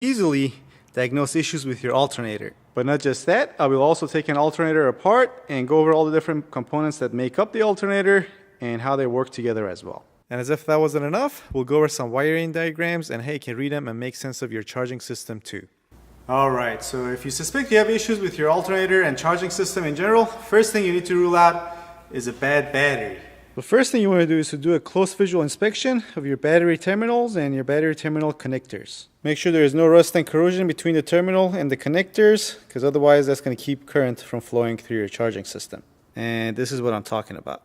easily diagnose issues with your alternator. But not just that, I will also take an alternator apart and go over all the different components that make up the alternator and how they work together as well. And as if that wasn't enough, we'll go over some wiring diagrams and hey, you can read them and make sense of your charging system too. Alright, so if you suspect you have issues with your alternator and charging system in general, first thing you need to rule out is a bad battery. The first thing you want to do is to do a close visual inspection of your battery terminals and your battery terminal connectors. Make sure there is no rust and corrosion between the terminal and the connectors, because otherwise that's going to keep current from flowing through your charging system. And this is what I'm talking about.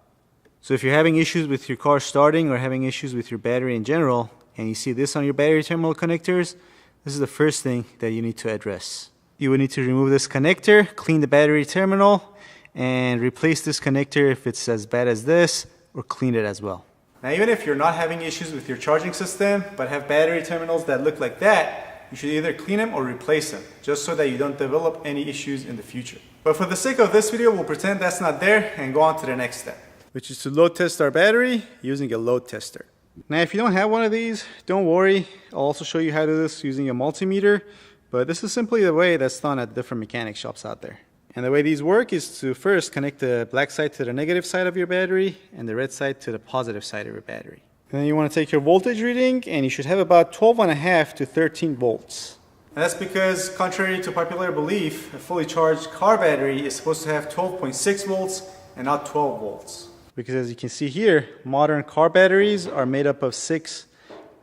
So if you're having issues with your car starting or having issues with your battery in general, and you see this on your battery terminal connectors, this is the first thing that you need to address. You will need to remove this connector, clean the battery terminal, and replace this connector if it's as bad as this, or clean it as well. Now even if you're not having issues with your charging system, but have battery terminals that look like that, you should either clean them or replace them, just so that you don't develop any issues in the future. But for the sake of this video, we'll pretend that's not there and go on to the next step, which is to load test our battery using a load tester. Now if you don't have one of these, don't worry, I'll also show you how to do this using a multimeter, but this is simply the way that's done at different mechanic shops out there. And the way these work is to first connect the black side to the negative side of your battery and the red side to the positive side of your battery. And then you want to take your voltage reading, and you should have about 12.5 to 13 volts. And that's because, contrary to popular belief, a fully charged car battery is supposed to have 12.6 volts and not 12 volts. Because as you can see here, modern car batteries are made up of 6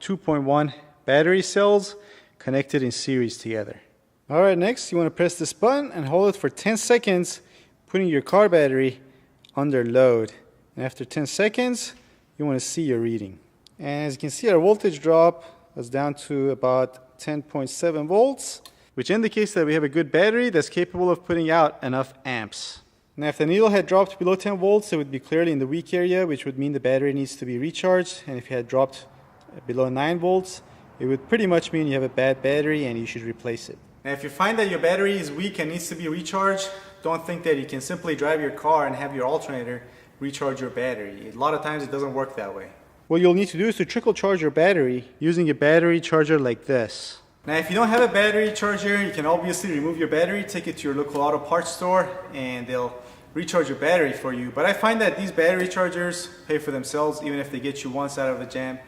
2.1 battery cells connected in series together. Alright, next you want to press this button and hold it for 10 seconds, putting your car battery under load. And after 10 seconds, you want to see your reading. And as you can see, our voltage drop was down to about 10.7 volts, which indicates that we have a good battery that's capable of putting out enough amps. Now if the needle had dropped below 10 volts, it would be clearly in the weak area, which would mean the battery needs to be recharged. And if it had dropped below 9 volts, it would pretty much mean you have a bad battery and you should replace it. Now if you find that your battery is weak and needs to be recharged, don't think that you can simply drive your car and have your alternator recharge your battery. A lot of times it doesn't work that way. What you'll need to do is to trickle charge your battery using a battery charger like this. Now if you don't have a battery charger, you can obviously remove your battery, take it to your local auto parts store, and they'll recharge your battery for you. But I find that these battery chargers pay for themselves. Even if they get you once out of the jam,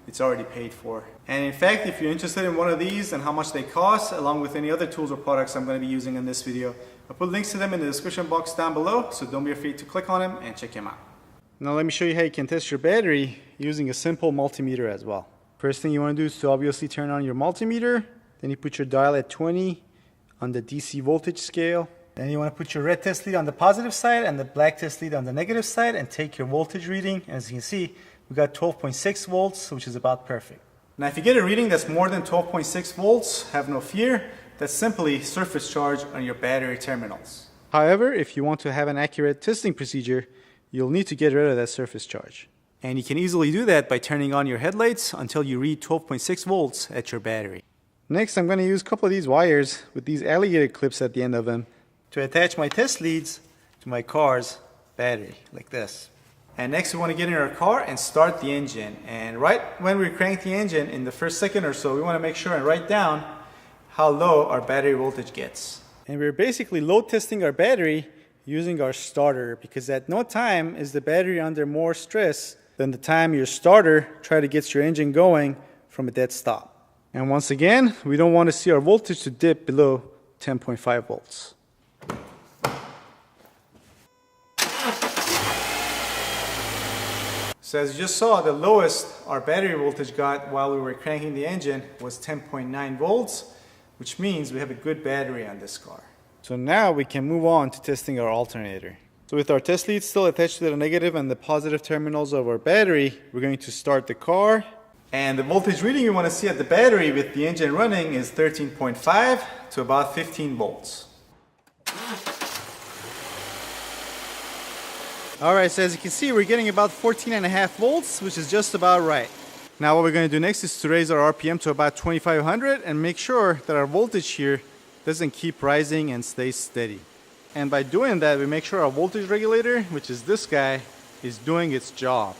it's already paid for. And in fact, if you're interested in one of these and how much they cost, along with any other tools or products I'm going to be using in this video, I'll put links to them in the description box down below, so don't be afraid to click on them and check them out. Now let me show you how you can test your battery using a simple multimeter as well. First thing you want to do is to obviously turn on your multimeter, then you put your dial at 20 on the DC voltage scale. Then you want to put your red test lead on the positive side and the black test lead on the negative side and take your voltage reading. As you can see, we got 12.6 volts, which is about perfect. Now if you get a reading that's more than 12.6 volts, have no fear. That's simply surface charge on your battery terminals. However, if you want to have an accurate testing procedure, you'll need to get rid of that surface charge. And you can easily do that by turning on your headlights until you read 12.6 volts at your battery. Next, I'm going to use a couple of these wires with these alligator clips at the end of them to attach my test leads to my car's battery, like this. And next we want to get in our car and start the engine. And right when we crank the engine, in the first second or so, we want to make sure and write down how low our battery voltage gets. And we're basically load testing our battery using our starter, because at no time is the battery under more stress than the time your starter tries to get your engine going from a dead stop. And once again, we don't want to see our voltage to dip below 10.5 volts. So as you just saw, the lowest our battery voltage got while we were cranking the engine was 10.9 volts, which means we have a good battery on this car. So now we can move on to testing our alternator. So with our test leads still attached to the negative and the positive terminals of our battery, we're going to start the car. And the voltage reading you want to see at the battery with the engine running is 13.5 to about 15 volts. Alright, so as you can see, we're getting about 14.5 volts, which is just about right. Now what we're going to do next is to raise our RPM to about 2500 and make sure that our voltage here doesn't keep rising and stays steady. And by doing that, we make sure our voltage regulator, which is this guy, is doing its job,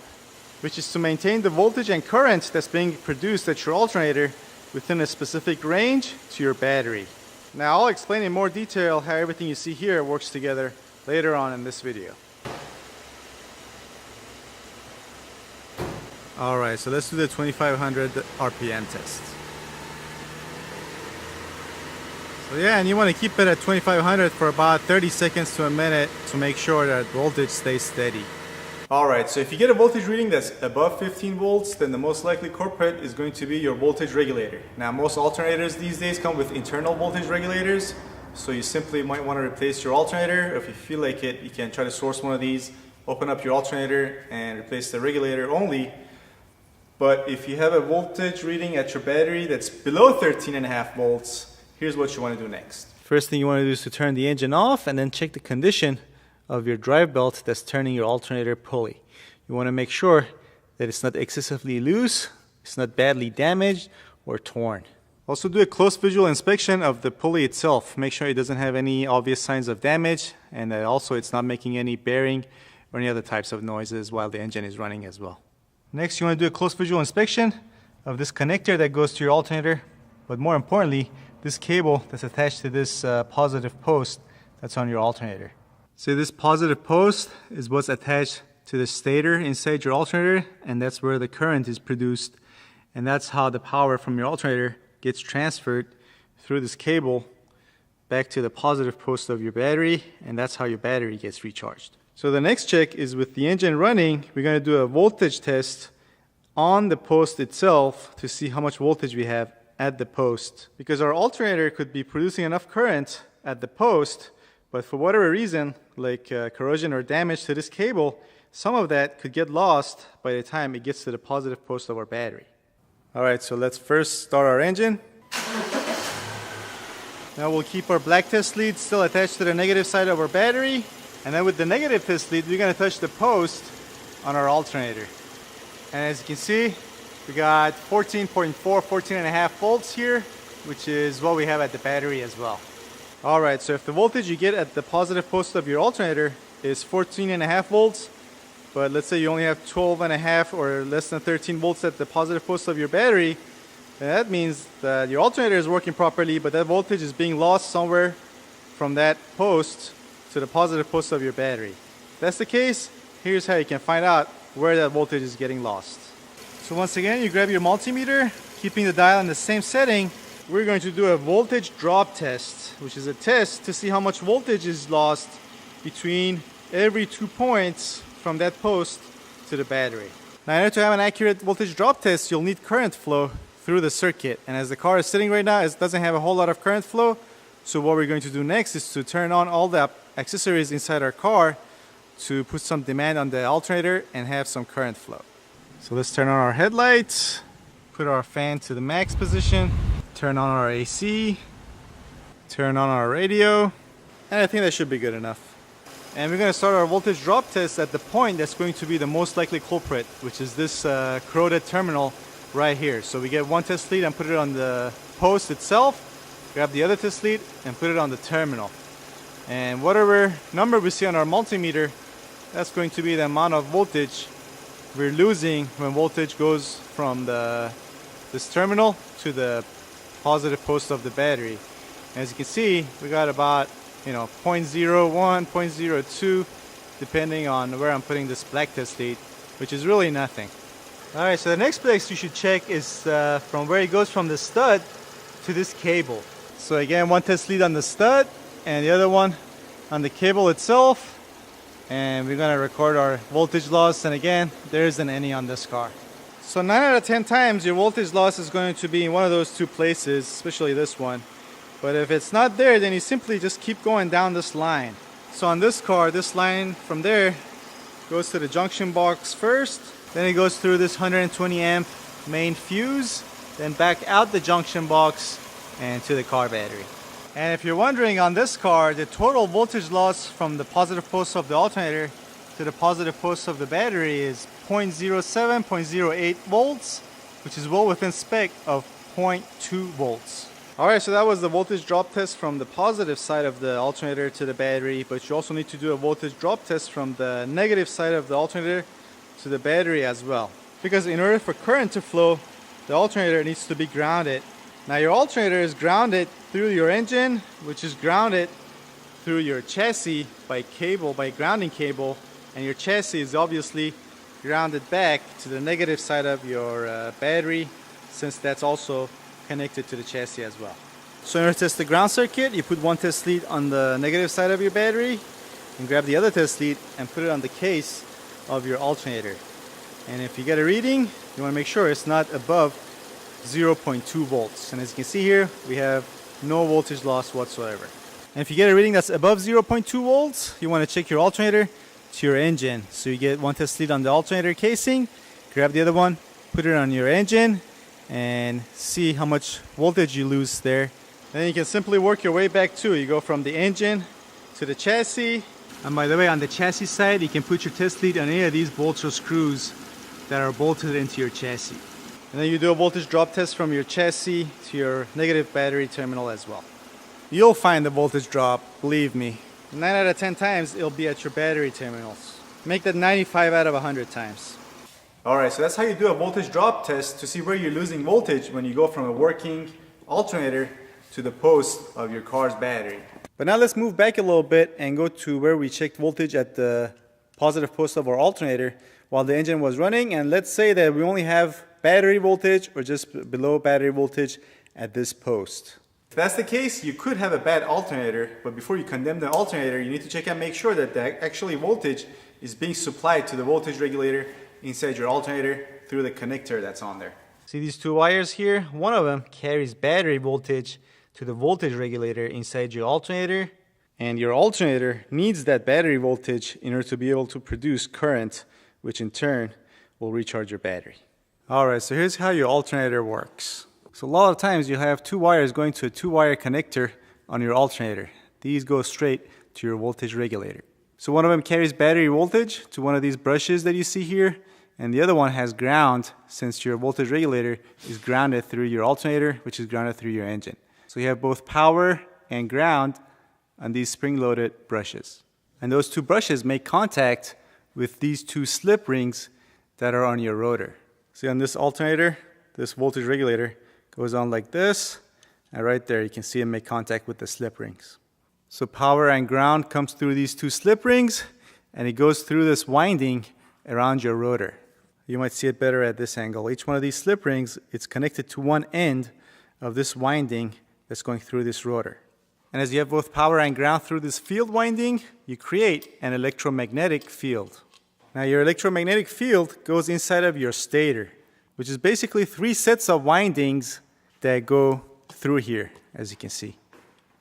which is to maintain the voltage and current that's being produced at your alternator within a specific range to your battery. Now I'll explain in more detail how everything you see here works together later on in this video. Alright, so let's do the 2500 RPM test. So yeah, and you want to keep it at 2500 for about 30 seconds to a minute to make sure that voltage stays steady. Alright, so if you get a voltage reading that's above 15 volts, then the most likely culprit is going to be your voltage regulator. Now most alternators these days come with internal voltage regulators, so you simply might want to replace your alternator. If you feel like it, you can try to source one of these, open up your alternator and replace the regulator only. But if you have a voltage reading at your battery that's below 13.5 volts, here's what you want to do next. First thing you want to do is to turn the engine off and then check the condition of your drive belt that's turning your alternator pulley. You want to make sure that it's not excessively loose, it's not badly damaged or torn. Also do a close visual inspection of the pulley itself. Make sure it doesn't have any obvious signs of damage, and that also it's not making any bearing or any other types of noises while the engine is running as well. Next, you want to do a close visual inspection of this connector that goes to your alternator, but more importantly, this cable that's attached to this positive post that's on your alternator. So this positive post is what's attached to the stator inside your alternator, and that's where the current is produced, and that's how the power from your alternator gets transferred through this cable back to the positive post of your battery, and that's how your battery gets recharged. So the next check is with the engine running, we're going to do a voltage test on the post itself to see how much voltage we have at the post, because our alternator could be producing enough current at the post, but for whatever reason, like corrosion or damage to this cable, some of that could get lost by the time it gets to the positive post of our battery. Alright, so let's first start our engine. Now we'll keep our black test lead still attached to the negative side of our battery, and then with the negative test lead, we're going to touch the post on our alternator. And as you can see, we got 14.5 volts here, which is what we have at the battery as well. Alright, so if the voltage you get at the positive post of your alternator is 14.5 volts, but let's say you only have 12.5 or less than 13 volts at the positive post of your battery, then that means that your alternator is working properly, but that voltage is being lost somewhere from that post to the positive post of your battery. If that's the case, here's how you can find out where that voltage is getting lost. So once again, you grab your multimeter, keeping the dial in the same setting. We're going to do a voltage drop test, which is a test to see how much voltage is lost between every 2 points from that post to the battery. Now, in order to have an accurate voltage drop test, you'll need current flow through the circuit. And as the car is sitting right now, it doesn't have a whole lot of current flow. So what we're going to do next is to turn on all the accessories inside our car to put some demand on the alternator and have some current flow. So let's turn on our headlights, put our fan to the max position, turn on our AC, turn on our radio, and I think that should be good enough. And we're going to start our voltage drop test at the point that's going to be the most likely culprit, which is this corroded terminal right here. So we get one test lead and put it on the post itself, grab the other test lead and put it on the terminal. And whatever number we see on our multimeter, that's going to be the amount of voltage we're losing when voltage goes from this terminal to the positive post of the battery. As you can see, we got about 0.01, 0.02, depending on where I'm putting this black test lead, which is really nothing. Alright, so the next place you should check is from where it goes from the stud to this cable. So again, one test lead on the stud and the other one on the cable itself. And we're going to record our voltage loss, and again, there isn't any on this car. So 9 out of 10 times your voltage loss is going to be in one of those two places, especially this one. But if it's not there, then you simply just keep going down this line. So on this car, this line from there goes to the junction box first, then it goes through this 120 amp main fuse, then back out the junction box and to the car battery. And if you're wondering, on this car, the total voltage loss from the positive post of the alternator to the positive post of the battery is 0.07, 0.08 volts, which is well within spec of 0.2 volts. Alright, so that was the voltage drop test from the positive side of the alternator to the battery, but you also need to do a voltage drop test from the negative side of the alternator to the battery as well. Because in order for current to flow, the alternator needs to be grounded Now your alternator is grounded through your engine, which is grounded through your chassis by grounding cable, and your chassis is obviously grounded back to the negative side of your battery, since that's also connected to the chassis as well. So in order to test the ground circuit, you put one test lead on the negative side of your battery and grab the other test lead and put it on the case of your alternator. And if you get a reading, you want to make sure it's not above 0.2 volts. And as you can see here, we have no voltage loss whatsoever. And if you get a reading that's above 0.2 volts, you want to check your alternator to your engine. So you get one test lead on the alternator casing, grab the other one, put it on your engine, and see how much voltage you lose there. Then you can simply work your way back too. You go from the engine to the chassis. And by the way, on the chassis side, you can put your test lead on any of these bolts or screws that are bolted into your chassis. And then you do a voltage drop test from your chassis to your negative battery terminal as well. You'll find the voltage drop, believe me. 9 out of 10 times, it'll be at your battery terminals. Make that 95 out of 100 times. Alright, so that's how you do a voltage drop test to see where you're losing voltage when you go from a working alternator to the post of your car's battery. But now let's move back a little bit and go to where we checked voltage at the positive post of our alternator while the engine was running, and let's say that we only have battery voltage or just below battery voltage at this post. If that's the case, you could have a bad alternator, but before you condemn the alternator, you need to check and make sure that the actually voltage is being supplied to the voltage regulator inside your alternator through the connector that's on there. See these two wires here? One of them carries battery voltage to the voltage regulator inside your alternator, and your alternator needs that battery voltage in order to be able to produce current, which in turn will recharge your battery. Alright, so here's how your alternator works. So a lot of times you have two wires going to a two-wire connector on your alternator. These go straight to your voltage regulator. So one of them carries battery voltage to one of these brushes that you see here, and the other one has ground, since your voltage regulator is grounded through your alternator, which is grounded through your engine. So you have both power and ground on these spring-loaded brushes. And those two brushes make contact with these two slip rings that are on your rotor. See, on this alternator, this voltage regulator goes on like this, and right there you can see it make contact with the slip rings. So power and ground comes through these two slip rings, and it goes through this winding around your rotor. You might see it better at this angle. Each one of these slip rings, it's connected to one end of this winding that's going through this rotor. And as you have both power and ground through this field winding, you create an electromagnetic field. Now your electromagnetic field goes inside of your stator, which is basically 3 sets of windings that go through here, as you can see.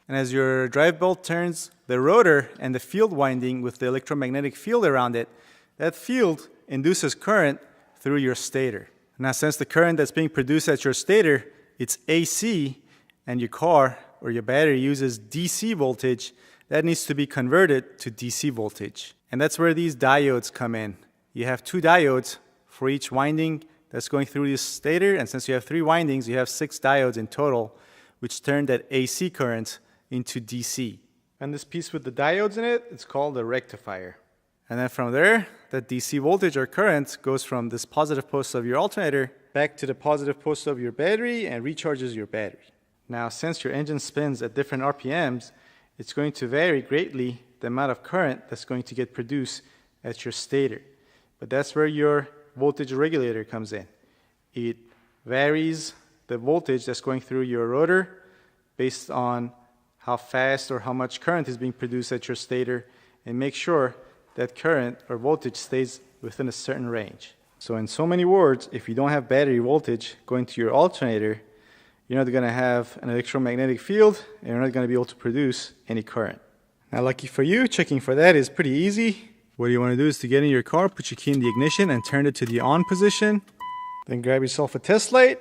And as your drive belt turns, the rotor and the field winding with the electromagnetic field around it, that field induces current through your stator. Now since the current that's being produced at your stator, it's AC, and your car or your battery uses DC voltage, that needs to be converted to DC voltage. And that's where these diodes come in. You have 2 diodes for each winding that's going through this stator, and since you have 3 windings, you have 6 diodes in total, which turn that AC current into DC. And this piece with the diodes in it, it's called a rectifier. And then from there, that DC voltage or current goes from this positive post of your alternator back to the positive post of your battery and recharges your battery. Now, since your engine spins at different RPMs, it's going to vary greatly the amount of current that's going to get produced at your stator. But that's where your voltage regulator comes in. It varies the voltage that's going through your rotor based on how fast or how much current is being produced at your stator, and make sure that current or voltage stays within a certain range. So in so many words, if you don't have battery voltage going to your alternator, you're not going to have an electromagnetic field, and you're not going to be able to produce any current. Now, lucky for you, checking for that is pretty easy. What you want to do is to get in your car, put your key in the ignition and turn it to the on position. Then grab yourself a test light,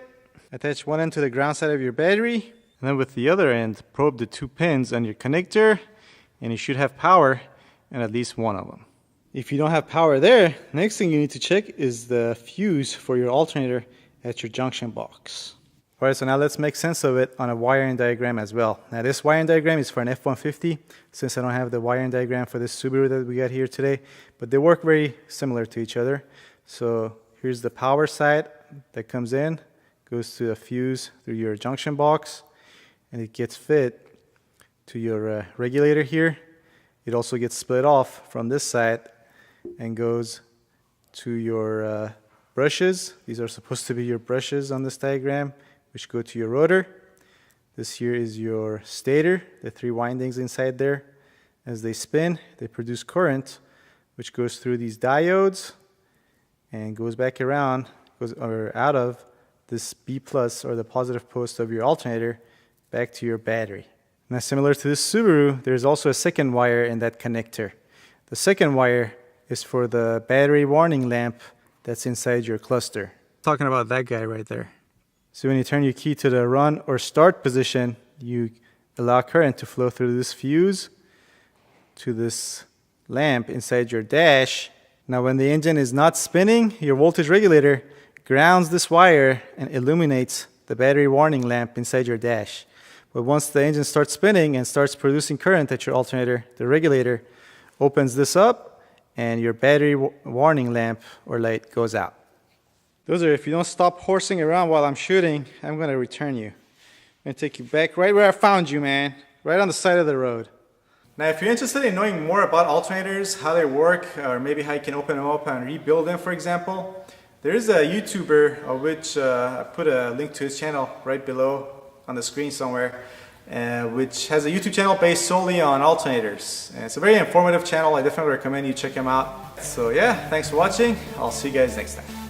attach one end to the ground side of your battery, and then with the other end, probe the 2 pins on your connector, and you should have power in at least one of them. If you don't have power there, next thing you need to check is the fuse for your alternator at your junction box. Alright, so now let's make sense of it on a wiring diagram as well. Now this wiring diagram is for an F-150, since I don't have the wiring diagram for this Subaru that we got here today, but they work very similar to each other. So here's the power side that comes in, goes to a fuse through your junction box, and it gets fit to your regulator here. It also gets split off from this side and goes to your brushes. These are supposed to be your brushes on this diagram, which go to your rotor. This here is your stator, the 3 windings inside there. As they spin, they produce current, which goes through these diodes and goes back around, out of this B plus, or the positive post of your alternator, back to your battery. Now, similar to this Subaru, there's also a second wire in that connector. The second wire is for the battery warning lamp that's inside your cluster. Talking about that guy right there. So when you turn your key to the run or start position, you allow current to flow through this fuse to this lamp inside your dash. Now when the engine is not spinning, your voltage regulator grounds this wire and illuminates the battery warning lamp inside your dash. But once the engine starts spinning and starts producing current at your alternator, the regulator opens this up and your battery warning lamp or light goes out. Those are, if you don't stop horsing around while I'm shooting, I'm going to return you. I'm going to take you back right where I found you, man. Right on the side of the road. Now, if you're interested in knowing more about alternators, how they work, or maybe how you can open them up and rebuild them, for example, there is a YouTuber of which I put a link to his channel right below on the screen somewhere, which has a YouTube channel based solely on alternators. And it's a very informative channel. I definitely recommend you check him out. So yeah, thanks for watching. I'll see you guys next time.